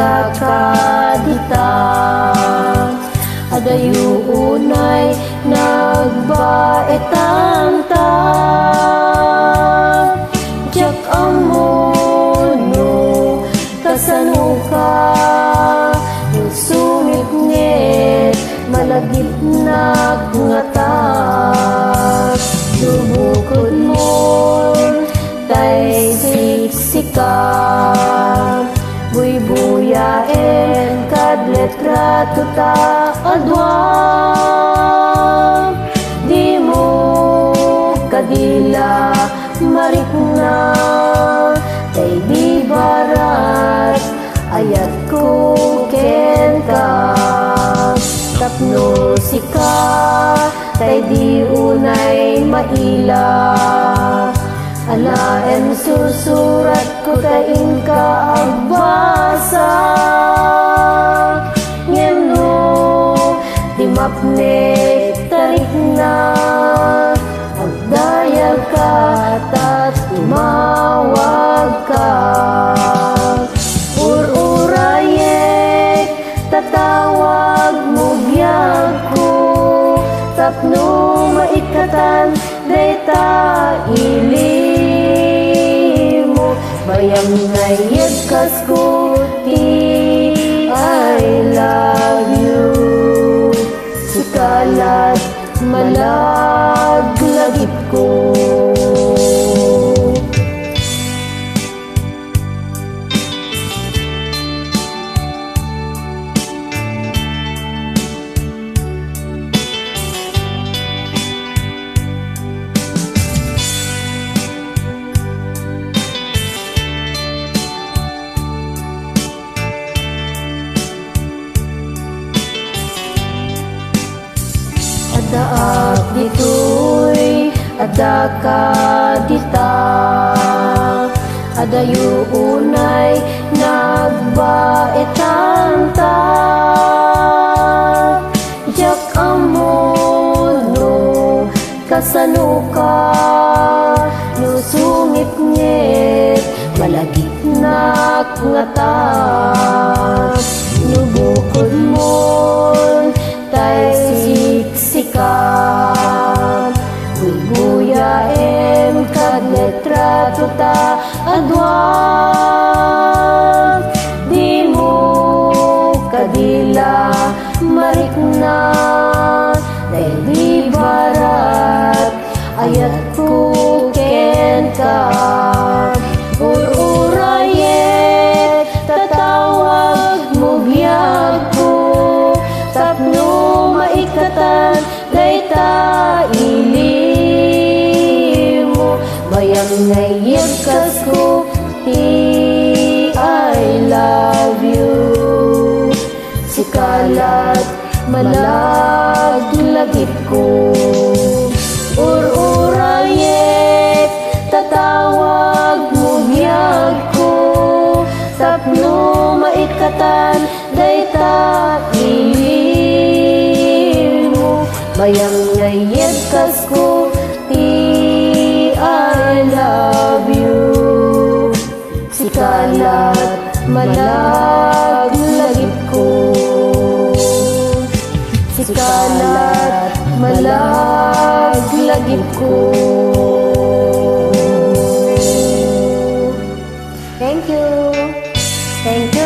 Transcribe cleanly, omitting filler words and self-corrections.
nagakadita. Adayu unay nagbaetang ta. Jak amono kasano ka, sumit nget malagip na ngata. Lubukod mo tay siksika, buy-buyaen kad letra tuta adwa. Di mo kadila marikna, tay di barat ayat ko ken ka. Tapno sika tay di unay maila. Alaen susurat ko taing ka agbasa. Ngeno di mapnek tarik na, agdayag ka tat tumawag ka. Ururayek tatawag mo biyag ko. Tapno maikatan dayta ili mo. Bayam ngayag kaskuti I love you. Sikalat malaglagip ko. Adaak ditoy ada ka dita. Adayu unay nagbaetang ta. Jak amono kasano ka, no sungit nget malagip na ngata. Nubukod mo tay siksika, buy-buyaen kad letra tuta adwa. Di mo kadila marikna, tay di barat ayat ko ken ka. Ururayek tatawag mo biyag ko. Tapno maikatan dayta ili mo. Bayang ngayag kasko I love you. Sikalat malaglagip ko. Ururayek tatawag mo biyag ko. Tapno maikatan dayta ili mo. Bayang ngayag kasko I love you. Sikalat malaglagip ko. Sikalat malaglagip ko. Thank you. Thank you.